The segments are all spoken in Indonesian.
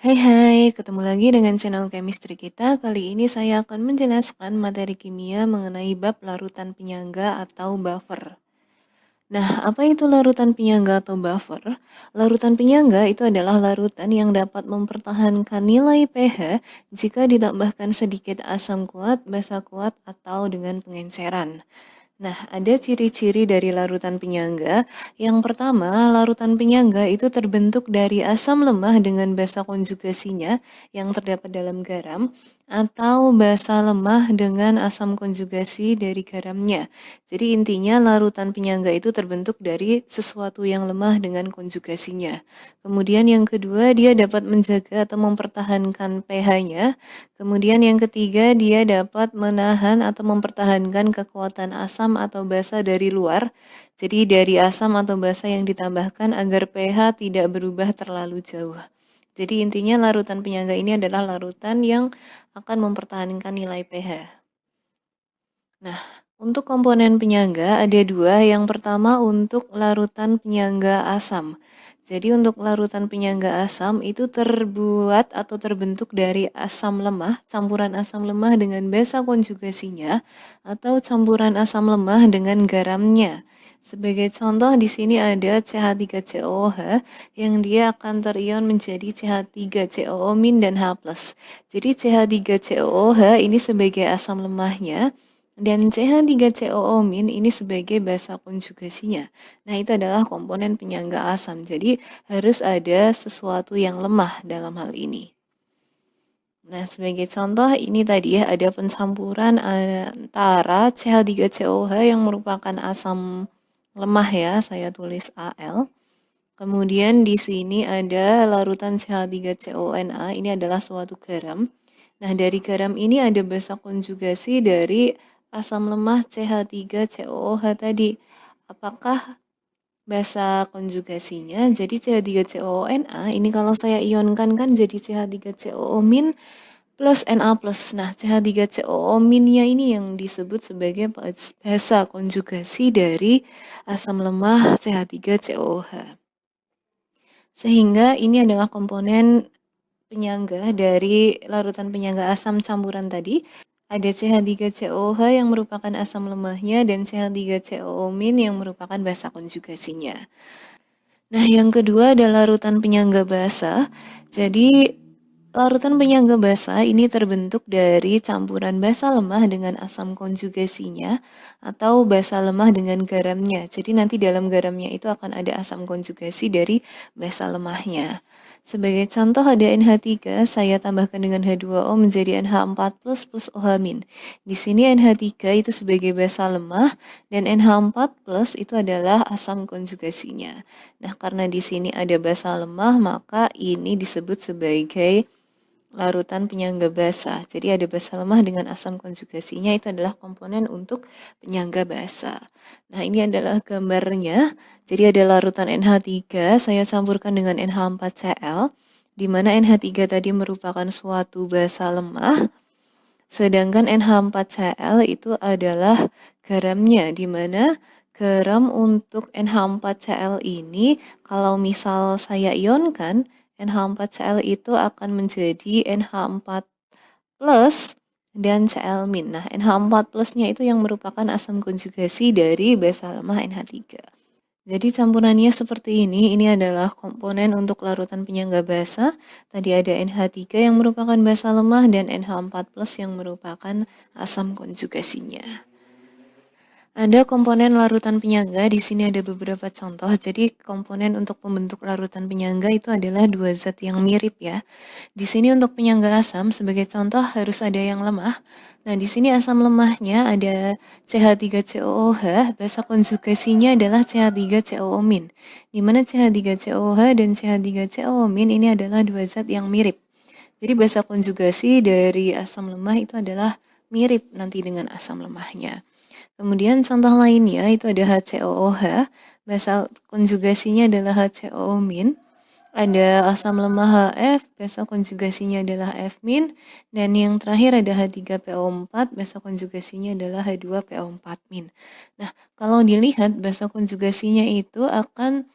Hai hai, ketemu lagi dengan channel chemistry kita. Kali ini saya akan menjelaskan materi kimia mengenai bab larutan penyangga atau buffer. Nah, apa itu larutan penyangga atau buffer? Larutan penyangga itu adalah larutan yang dapat mempertahankan nilai pH jika ditambahkan sedikit asam kuat, basa kuat, atau dengan pengenceran. Nah, ada ciri-ciri dari larutan penyangga. Yang pertama, larutan penyangga itu terbentuk dari asam lemah dengan basa konjugasinya yang terdapat dalam garam atau basa lemah dengan asam konjugasi dari garamnya. Jadi intinya larutan penyangga itu terbentuk dari sesuatu yang lemah dengan konjugasinya. Kemudian yang kedua, dia dapat menjaga atau mempertahankan pH-nya. Kemudian yang ketiga, dia dapat menahan atau mempertahankan kekuatan asam atau basa dari luar. Jadi dari asam atau basa yang ditambahkan agar pH tidak berubah terlalu jauh. Jadi intinya larutan penyangga ini adalah larutan yang akan mempertahankan nilai pH. Nah, untuk komponen penyangga ada dua. Yang pertama untuk larutan penyangga asam. Jadi untuk larutan penyangga asam itu terbuat atau terbentuk dari asam lemah, campuran asam lemah dengan basa konjugasinya, atau campuran asam lemah dengan garamnya. Sebagai contoh di sini ada CH3COOH yang dia akan terion menjadi CH3COO- dan H+. Jadi CH3COOH ini sebagai asam lemahnya dan CH3COO- ini sebagai basa konjugasinya. Nah, itu adalah komponen penyangga asam. Jadi harus ada sesuatu yang lemah dalam hal ini. Nah, sebagai contoh ini tadi ya ada pencampuran antara CH3COH yang merupakan asam lemah ya, saya tulis Al. Kemudian di sini ada larutan CH3CONA, ini adalah suatu garam. Nah, dari garam ini ada basa konjugasi dari asam lemah CH3COOH tadi. Apakah basa konjugasinya jadi CH3COONA ini kalau saya ionkan kan jadi CH3COO- plus Na+. Nah, CH3COO-nya ini yang disebut sebagai basa konjugasi dari asam lemah CH3COOH. Sehingga ini adalah komponen penyangga dari larutan penyangga asam campuran tadi. Ada CH3COOH yang merupakan asam lemahnya dan CH3COO- yang merupakan basa konjugasinya. Nah, yang kedua adalah larutan penyangga basa. Jadi, larutan penyangga basa ini terbentuk dari campuran basa lemah dengan asam konjugasinya atau basa lemah dengan garamnya. Jadi nanti dalam garamnya itu akan ada asam konjugasi dari basa lemahnya. Sebagai contoh ada NH3, saya tambahkan dengan H2O menjadi NH4 plus OH-. Di sini NH3 itu sebagai basa lemah dan NH4 plus itu adalah asam konjugasinya. Nah, karena di sini ada basa lemah, maka ini disebut sebagai larutan penyangga basa. Jadi ada basa lemah dengan asam konjugasinya, itu adalah komponen untuk penyangga basa. Nah, ini adalah gambarnya. Jadi ada larutan NH3, saya campurkan dengan NH4Cl, di mana NH3 tadi merupakan suatu basa lemah, sedangkan NH4Cl itu adalah garamnya, di mana garam untuk NH4Cl ini kalau misal saya ionkan, NH4Cl itu akan menjadi NH4 plus dan Cl-. Nah, NH4 plusnya itu yang merupakan asam konjugasi dari basa lemah NH3. Jadi campurannya seperti ini adalah komponen untuk larutan penyangga basa. Tadi ada NH3 yang merupakan basa lemah dan NH4 plus yang merupakan asam konjugasinya. Ada komponen larutan penyangga, di sini ada beberapa contoh. Jadi komponen untuk pembentuk larutan penyangga itu adalah dua zat yang mirip ya. Di sini untuk penyangga asam sebagai contoh harus ada yang lemah. Nah, di sini asam lemahnya ada CH3COOH, basa konjugasinya adalah CH3COO-. Di mana CH3COOH dan CH3COO- ini adalah dua zat yang mirip. Jadi basa konjugasi dari asam lemah itu adalah mirip nanti dengan asam lemahnya. Kemudian contoh lainnya itu ada HCOOH, basa konjugasinya adalah HCOO-. Ada asam lemah HF, basa konjugasinya adalah F-, dan yang terakhir ada H3PO4, basa konjugasinya adalah H2PO4-. Nah, kalau dilihat basa konjugasinya itu akan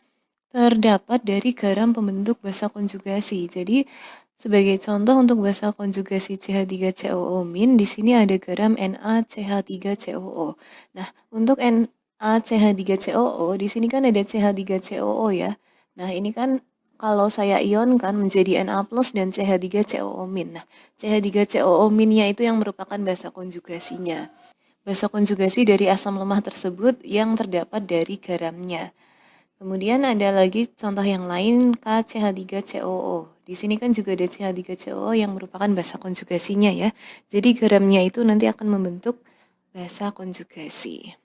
terdapat dari garam pembentuk basa konjugasi. Jadi Sebagai contoh untuk basa konjugasi CH3COO- di sini ada garam NaCH3COO. Nah, untuk NaCH3COO di sini kan ada CH3COO ya. Nah, ini kan kalau saya ionkan menjadi Na+ dan CH3COO-. Nah, CH3COO-nya itu yang merupakan basa konjugasinya. Basa konjugasi dari asam lemah tersebut yang terdapat dari garamnya. Kemudian ada lagi contoh yang lain KCH3COO. Di sini kan juga ada CH3COO yang merupakan basa konjugasinya ya. Jadi garamnya itu nanti akan membentuk basa konjugasi.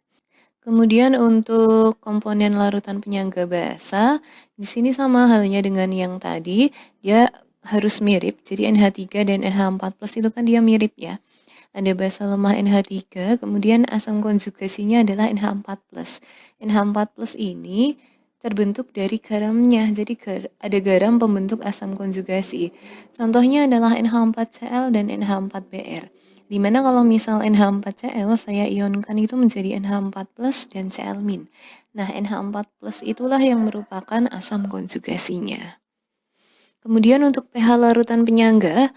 Kemudian untuk komponen larutan penyangga basa, di sini sama halnya dengan yang tadi, dia harus mirip. Jadi NH3 dan NH4+ itu kan dia mirip ya. Ada basa lemah NH3, kemudian asam konjugasinya adalah NH4+. NH4+ ini terbentuk dari garamnya, jadi ada garam pembentuk asam konjugasi. Contohnya adalah NH4Cl dan NH4Br. Dimana kalau misal NH4Cl saya ionkan itu menjadi NH4+ dan Cl-. Nah, NH4+ itulah yang merupakan asam konjugasinya. Kemudian untuk pH larutan penyangga,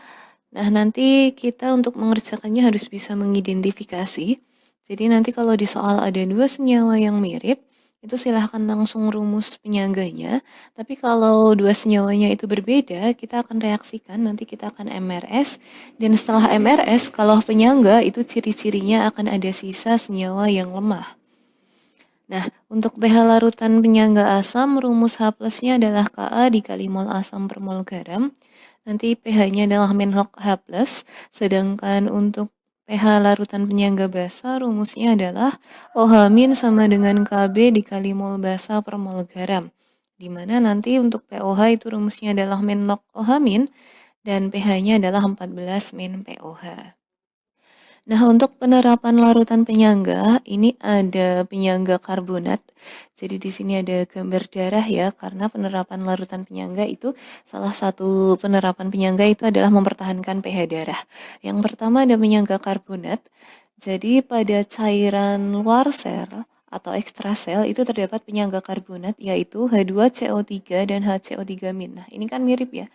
nah nanti kita untuk mengerjakannya harus bisa mengidentifikasi. Jadi nanti kalau di soal ada dua senyawa yang mirip, itu silahkan langsung rumus penyangganya. Tapi kalau dua senyawanya itu berbeda, kita akan reaksikan, nanti kita akan MRS. Dan setelah MRS, kalau penyangga itu ciri-cirinya akan ada sisa senyawa yang lemah. Nah, untuk pH larutan penyangga asam, rumus H+-nya adalah Ka dikali mol asam per mol garam. Nanti pH-nya adalah -H+, sedangkan untuk pH larutan penyangga basa rumusnya adalah OH- sama dengan Kb dikali mol basa per mol garam. Dimana nanti untuk POH itu rumusnya adalah -log OH- dan pH-nya adalah 14 - POH. Nah, untuk penerapan larutan penyangga, ini ada penyangga karbonat. Jadi di sini ada gambar darah ya, karena penerapan larutan penyangga itu salah satu penerapan penyangga itu adalah mempertahankan pH darah. Yang pertama ada penyangga karbonat. Jadi pada cairan luar sel atau ekstrasel itu terdapat penyangga karbonat yaitu H2CO3 dan HCO3-. Nah, ini kan mirip ya.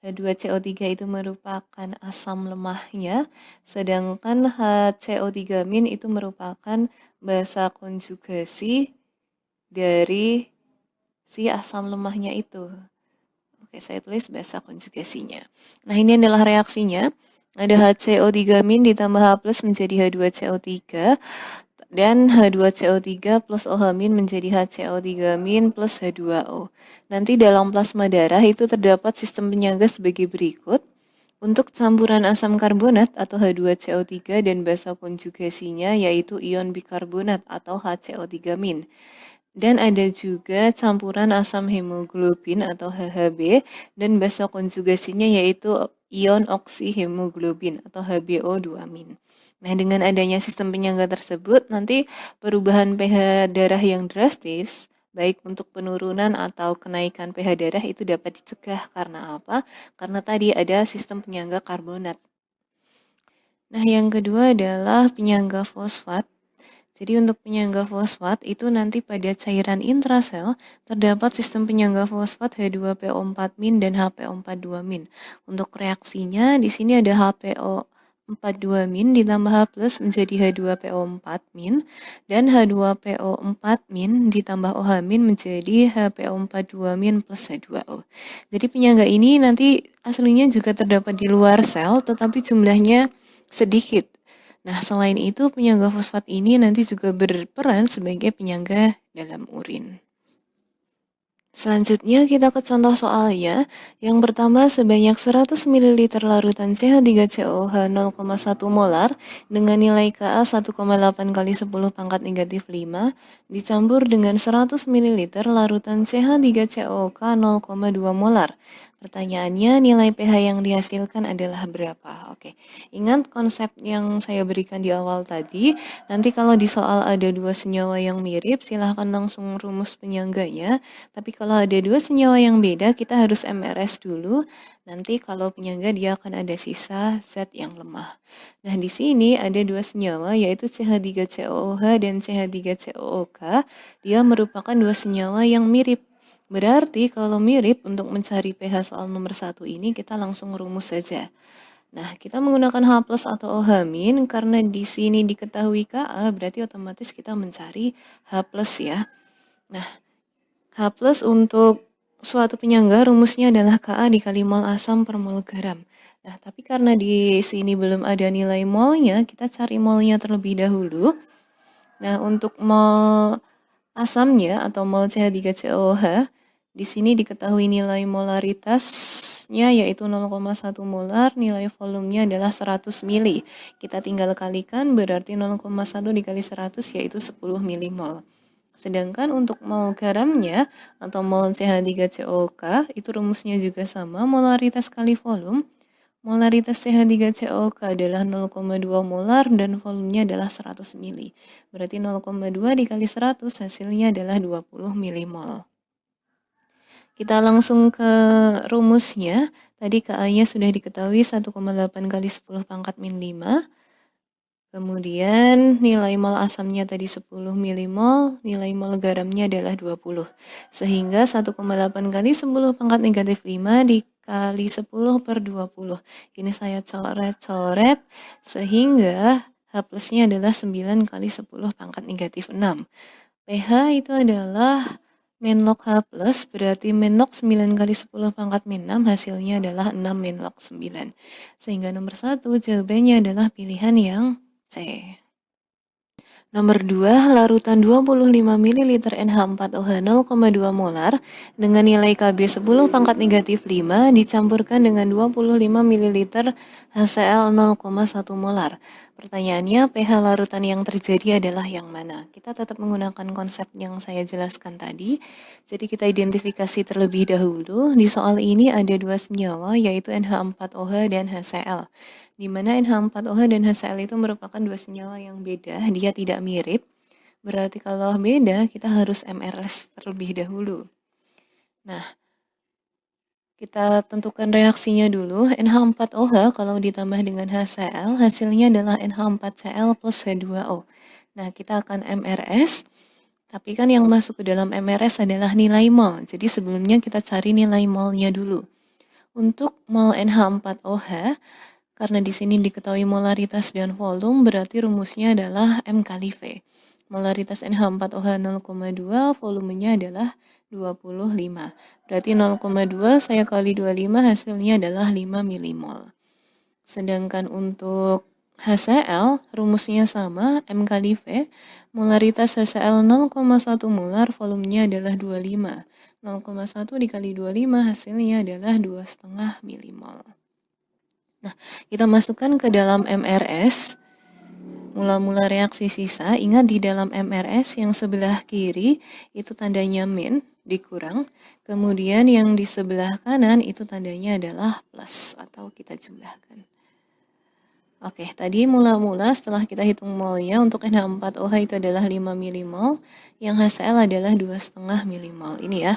H2CO3 itu merupakan asam lemahnya, sedangkan HCO3- itu merupakan basa konjugasi dari si asam lemahnya itu. Oke, saya tulis basa konjugasinya. Nah, ini adalah reaksinya. Ada HCO3- ditambah H+ menjadi H2CO3 dan H2CO3 plus OH- menjadi HCO3- plus H2O. Nanti dalam plasma darah itu terdapat sistem penyangga sebagai berikut. Untuk campuran asam karbonat atau H2CO3 dan basa konjugasinya yaitu ion bikarbonat atau HCO3-. Dan ada juga campuran asam hemoglobin atau HHB dan basa konjugasinya yaitu ion oksihemoglobin atau HBO2-. Nah, dengan adanya sistem penyangga tersebut, nanti perubahan pH darah yang drastis, baik untuk penurunan atau kenaikan pH darah itu dapat dicegah. Karena apa? Karena tadi ada sistem penyangga karbonat. Nah, yang kedua adalah penyangga fosfat. Jadi untuk penyangga fosfat itu nanti pada cairan intrasel terdapat sistem penyangga fosfat H2PO4- dan HPO42-. Untuk reaksinya di sini ada HPO42- ditambah H+ menjadi H2PO4- dan H2PO4- ditambah OH- menjadi HPO42- plus H2O. Jadi penyangga ini nanti aslinya juga terdapat di luar sel tetapi jumlahnya sedikit. Nah, selain itu, penyangga fosfat ini nanti juga berperan sebagai penyangga dalam urin. Selanjutnya kita ke contoh soalnya. Yang pertama sebanyak 100 ml larutan CH3COH 0,1 molar dengan nilai Ka 1,8 kali 10 pangkat negatif 5 dicampur dengan 100 ml larutan CH3COK 0,2 molar. Pertanyaannya nilai pH yang dihasilkan adalah berapa? Oke, ingat konsep yang saya berikan di awal tadi. Nanti kalau di soal ada dua senyawa yang mirip, silahkan langsung rumus penyangganya. Tapi kalau ada dua senyawa yang beda, kita harus MRS dulu. Nanti kalau penyangga dia akan ada sisa zat yang lemah. Nah, di sini ada dua senyawa yaitu CH3COOH dan CH3COOK. Dia merupakan dua senyawa yang mirip. Berarti kalau mirip untuk mencari pH soal nomor 1 ini kita langsung rumus saja. Nah, kita menggunakan H plus atau OH min karena di sini diketahui Ka, berarti otomatis kita mencari H plus ya. Nah, H plus untuk suatu penyangga rumusnya adalah Ka dikali mol asam per mol garam. Nah, tapi karena di sini belum ada nilai molnya, kita cari molnya terlebih dahulu. Nah, untuk mol asamnya atau mol CH3COH, di sini diketahui nilai molaritasnya yaitu 0,1 molar, nilai volumenya adalah 100 mili. Kita tinggal kalikan berarti 0,1 dikali 100 yaitu 10 milimol. Sedangkan untuk mol garamnya atau mol CH3COK itu rumusnya juga sama, molaritas kali volume. Molaritas CH3COK adalah 0,2 molar dan volumenya adalah 100 mili. Berarti 0,2 dikali 100 hasilnya adalah 20 milimol. Kita langsung ke rumusnya. Tadi Ka-nya sudah diketahui 1,8 kali 10 pangkat min 5. Kemudian nilai mol asamnya tadi 10 milimol, nilai mol garamnya adalah 20. Sehingga 1,8 kali 10 pangkat negatif 5 dikali 10 per 20. Ini saya coret-coret sehingga H plusnya adalah 9 kali 10 pangkat negatif 6. pH itu adalah min log H plus, berarti min log 9 kali 10 pangkat min 6 hasilnya adalah 6 min log 9. Sehingga nomor 1 jawabannya adalah pilihan yang C. Nomor 2, larutan 25 ml NH4OH 0,2 molar dengan nilai Kb 10 pangkat negatif 5 dicampurkan dengan 25 ml HCl 0,1 molar. Pertanyaannya, pH larutan yang terjadi adalah yang mana? Kita tetap menggunakan konsep yang saya jelaskan tadi. Jadi kita identifikasi terlebih dahulu. Di soal ini ada dua senyawa yaitu NH4OH dan HCl. Di mana NH4OH dan HCl itu merupakan dua senyawa yang beda, dia tidak mirip. Berarti kalau beda, kita harus MRS terlebih dahulu. Nah, kita tentukan reaksinya dulu. NH4OH kalau ditambah dengan HCl, hasilnya adalah NH4Cl plus H2O. Nah, kita akan MRS, tapi kan yang masuk ke dalam MRS adalah nilai mol. Jadi sebelumnya kita cari nilai molnya dulu. Untuk mol NH4OH, karena di sini diketahui molaritas dan volume, berarti rumusnya adalah M kali V. Molaritas NH4OH 0,2, volumenya adalah 25. Berarti 0,2 saya kali 25 hasilnya adalah 5 milimol. Sedangkan untuk HCl, rumusnya sama, M kali V. Molaritas HCl 0,1 molar, volumenya adalah 25. 0,1 dikali 25 hasilnya adalah 2,5 milimol. Nah, kita masukkan ke dalam MRS. Mula-mula reaksi sisa, ingat di dalam MRS yang sebelah kiri itu tandanya min, dikurang. Kemudian yang di sebelah kanan itu tandanya adalah plus atau kita jumlahkan. Oke, tadi mula-mula setelah kita hitung molnya untuk NH4OH itu adalah 5 milimol, yang HCl adalah 2,5 milimol. Ini ya.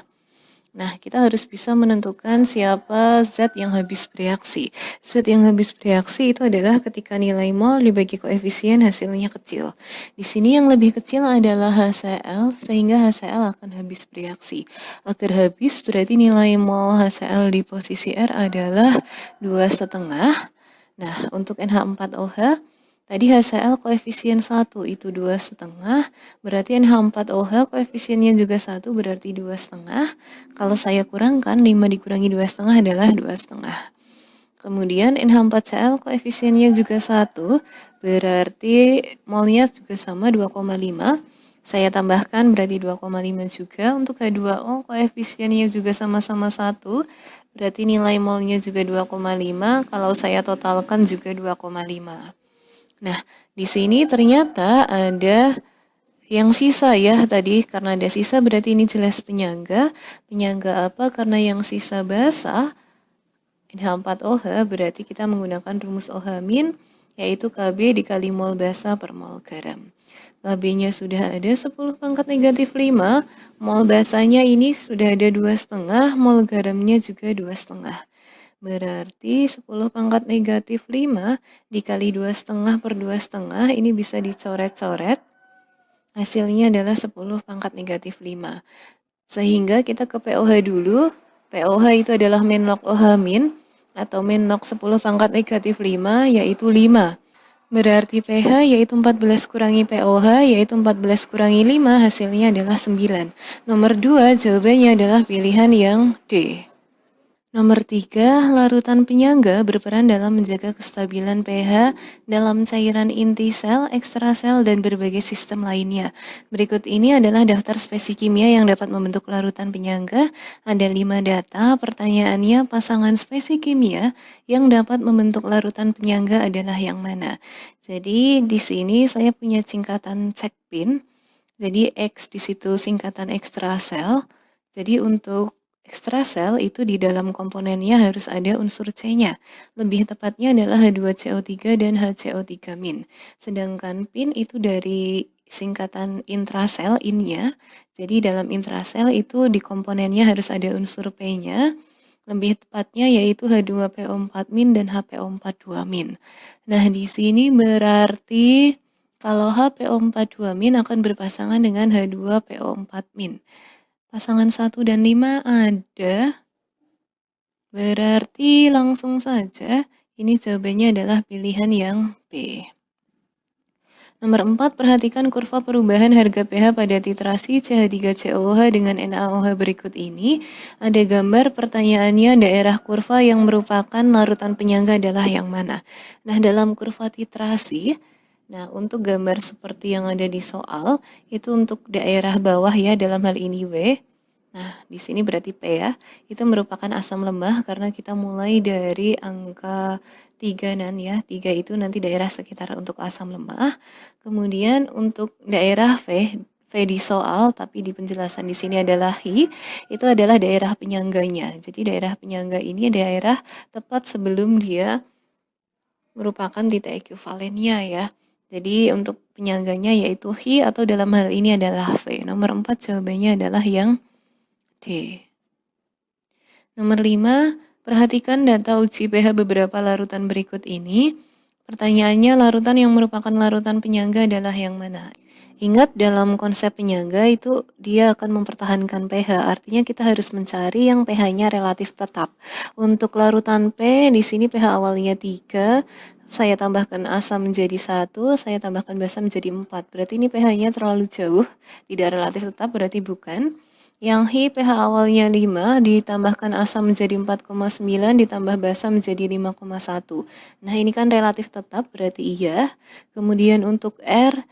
Nah, kita harus bisa menentukan siapa zat yang habis bereaksi. Zat yang habis bereaksi itu adalah ketika nilai mol dibagi koefisien hasilnya kecil. Di sini yang lebih kecil adalah HCl, sehingga HCl akan habis bereaksi. Agar habis berarti nilai mol HCl di posisi R adalah 2,5. Nah, untuk NH4OH, tadi HCl koefisien 1 itu 2,5, berarti NH4OH koefisiennya juga 1 berarti 2,5. Kalau saya kurangkan 5 dikurangi 2,5 adalah 2,5. Kemudian NH4Cl koefisiennya juga 1, berarti molnya juga sama 2,5. Saya tambahkan berarti 2,5 juga. Untuk H2O koefisiennya juga sama-sama 1, berarti nilai molnya juga 2,5. Kalau saya totalkan juga 2,5. Nah, di sini ternyata ada yang sisa ya tadi. Karena ada sisa berarti ini jelas penyangga. Penyangga apa? Karena yang sisa basah NH4OH berarti kita menggunakan rumus OH min, yaitu Kb dikali mol basah per mol garam. Kb-nya sudah ada 10 pangkat negatif 5, mol basahnya ini sudah ada 2,5, mol garamnya juga 2,5. Berarti 10 pangkat negatif 5 dikali 2,5 per 2,5 ini bisa dicoret-coret. Hasilnya adalah 10 pangkat negatif 5. Sehingga kita ke POH dulu. POH itu adalah min log OH min atau min log 10 pangkat negatif 5 yaitu 5. Berarti pH yaitu 14 kurangi POH yaitu 14 kurangi 5 hasilnya adalah 9. Nomor 2 jawabannya adalah pilihan yang D. Nomor 3, larutan penyangga berperan dalam menjaga kestabilan pH dalam cairan inti sel, ekstrasel, dan berbagai sistem lainnya. Berikut ini adalah daftar spesi kimia yang dapat membentuk larutan penyangga. Ada 5 data, pertanyaannya pasangan spesi kimia yang dapat membentuk larutan penyangga adalah yang mana? Jadi di sini saya punya singkatan CECPIN. Jadi X di situ singkatan ekstrasel. Jadi untuk ekstrasel itu di dalam komponennya harus ada unsur C-nya. Lebih tepatnya adalah H2CO3 dan HCO3-. Sedangkan PIN itu dari singkatan intrasel, in-nya. Jadi dalam intrasel itu di komponennya harus ada unsur P-nya. Lebih tepatnya yaitu H2PO4- dan HPO42-. Nah, di sini berarti kalau HPO42- akan berpasangan dengan H2PO4-. Pasangan 1 dan 5 ada, berarti langsung saja ini jawabannya adalah pilihan yang B. Nomor 4, perhatikan kurva perubahan harga pH pada titrasi CH3COOH dengan NaOH berikut ini. Ada gambar, pertanyaannya daerah kurva yang merupakan larutan penyangga adalah yang mana? Nah, dalam kurva titrasi, untuk gambar seperti yang ada di soal, itu untuk daerah bawah ya, dalam hal ini W. Nah, di sini berarti P ya, itu merupakan asam lemah karena kita mulai dari angka 3 ya. 3 itu nanti daerah sekitar untuk asam lemah. Kemudian untuk daerah V di soal, tapi di penjelasan di sini adalah Hi, itu adalah daerah penyangganya. Jadi daerah penyangga ini daerah tepat sebelum dia merupakan titik ekuivalennya ya. Jadi untuk penyangganya yaitu Hi atau dalam hal ini adalah V. Nomor 4 jawabannya adalah yang D. Nomor 5, perhatikan data uji pH beberapa larutan berikut ini. Pertanyaannya, larutan yang merupakan larutan penyangga adalah yang mana? Ingat dalam konsep penyangga itu dia akan mempertahankan pH, artinya kita harus mencari yang pH-nya relatif tetap. Untuk larutan P, di sini pH awalnya 3, saya tambahkan asam menjadi 1, saya tambahkan basa menjadi 4. Berarti ini pH-nya terlalu jauh, tidak relatif tetap, berarti bukan. Yang Hi pH awalnya 5, ditambahkan asam menjadi 4,9, ditambah basa menjadi 5,1. Nah, ini kan relatif tetap, berarti iya. Kemudian untuk R,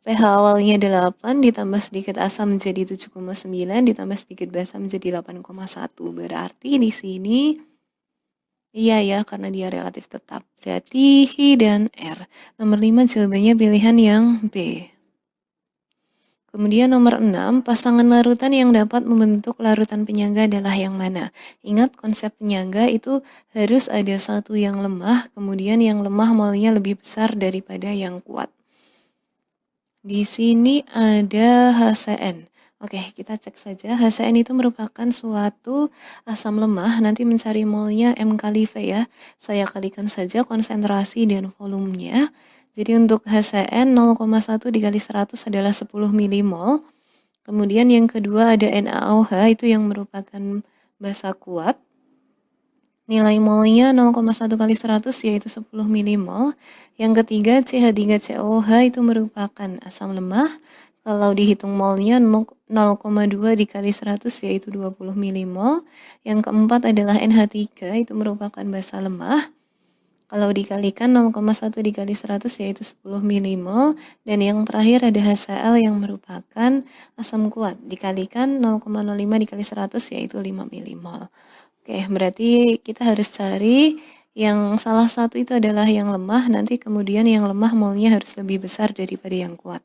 pH awalnya 8, ditambah sedikit asam menjadi 7,9, ditambah sedikit basa menjadi 8,1. Berarti di sini iya ya, karena dia relatif tetap. Berarti Hi dan R. Nomor 5 jawabannya pilihan yang B. Kemudian nomor 6, pasangan larutan yang dapat membentuk larutan penyangga adalah yang mana? Ingat konsep penyangga itu harus ada satu yang lemah, kemudian yang lemah molnya lebih besar daripada yang kuat. Di sini ada HCN. Oke, kita cek saja. HCN itu merupakan suatu asam lemah, nanti mencari molnya M kali V ya. Saya kalikan saja konsentrasi dan volumenya. Jadi untuk HCN 0,1 dikali 100 adalah 10 milimol. Kemudian yang kedua ada NaOH itu yang merupakan basa kuat. Nilai molnya 0,1 kali 100 yaitu 10 milimol. Yang ketiga CH3COOH itu merupakan asam lemah. Kalau dihitung molnya 0,2 dikali 100 yaitu 20 milimol. Yang keempat adalah NH3 itu merupakan basa lemah. Kalau dikalikan 0,1 dikali 100 yaitu 10 milimol. Dan yang terakhir ada HCl yang merupakan asam kuat. Dikalikan 0,05 dikali 100 yaitu 5 milimol. Oke, berarti kita harus cari yang salah satu itu adalah yang lemah. Nanti kemudian yang lemah molnya harus lebih besar daripada yang kuat.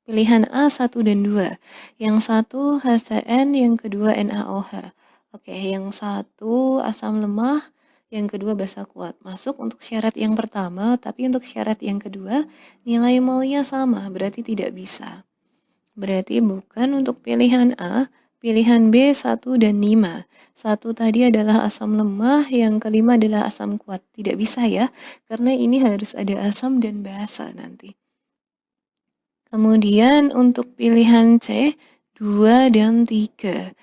Pilihan A 1 dan 2. Yang satu HCN, yang kedua NaOH. Oke, yang satu asam lemah, yang kedua basa kuat. Masuk untuk syarat yang pertama, tapi untuk syarat yang kedua nilai molnya sama, berarti tidak bisa. Berarti bukan untuk pilihan A, pilihan B 1 dan 5. 1 tadi adalah asam lemah, yang kelima adalah asam kuat. Tidak bisa ya, karena ini harus ada asam dan basa nanti. Kemudian untuk pilihan C, 2 dan 3.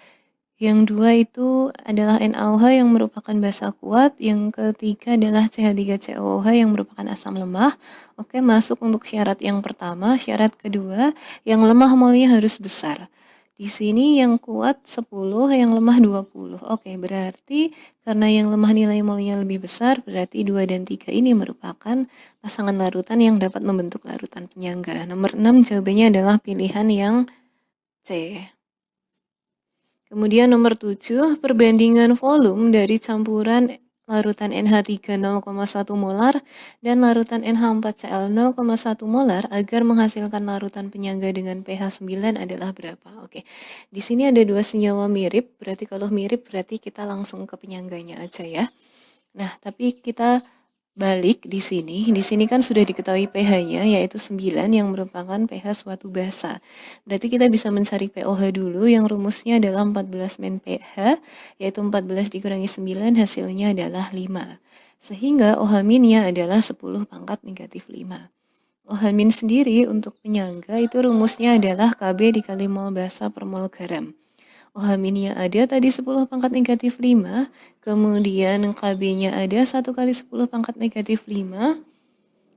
Yang 2 itu adalah NaOH yang merupakan basa kuat, yang ketiga adalah CH3COOH yang merupakan asam lemah. Oke, masuk untuk syarat yang pertama. Syarat kedua, yang lemah molnya harus besar. Di sini yang kuat 10, yang lemah 20. Oke, berarti karena yang lemah nilai molnya lebih besar, berarti 2 dan 3 ini merupakan pasangan larutan yang dapat membentuk larutan penyangga. Nomor 6 jawabannya adalah pilihan yang C. Kemudian nomor 7, perbandingan volume dari campuran larutan NH3 0,1 molar dan larutan NH4Cl 0,1 molar agar menghasilkan larutan penyangga dengan pH 9 adalah berapa? Oke, di sini ada dua senyawa mirip, berarti kalau mirip berarti kita langsung ke penyangganya aja ya. Nah, tapi kita balik di sini. Di sini kan sudah diketahui pH-nya yaitu 9 yang merupakan pH suatu basa. Berarti kita bisa mencari pOH dulu yang rumusnya adalah 14 min pH yaitu 14 dikurangi 9 hasilnya adalah 5. Sehingga OH minnya adalah 10 pangkat negatif 5. OH min sendiri untuk penyangga itu rumusnya adalah Kb dikali mol basa per mol garam. OH minnya ada tadi 10 pangkat negatif 5, kemudian KB-nya ada 1 kali 10 pangkat negatif 5,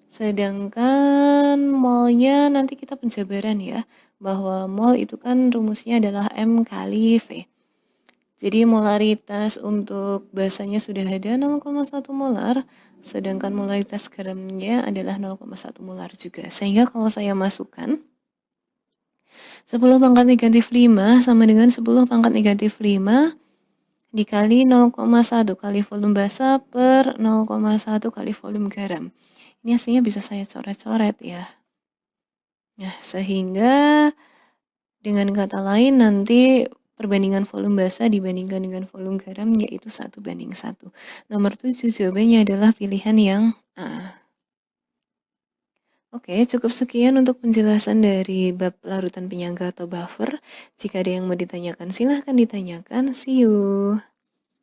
sedangkan molnya nanti kita penjabaran ya, bahwa mol itu kan rumusnya adalah M kali V. Jadi molaritas untuk basanya sudah ada 0,1 molar, sedangkan molaritas garamnya adalah 0,1 molar juga. Sehingga kalau saya masukkan 10 pangkat negatif 5 sama dengan 10 pangkat negatif 5 dikali 0,1 kali volume basa per 0,1 kali volume garam. Ini hasilnya bisa saya coret-coret ya. Nah, sehingga dengan kata lain nanti perbandingan volume basa dibandingkan dengan volume garam yaitu 1:1. Nomor 7 jawabannya adalah pilihan yang A. Oke, cukup sekian untuk penjelasan dari bab larutan penyangga atau buffer. Jika ada yang mau ditanyakan, silahkan ditanyakan. See you.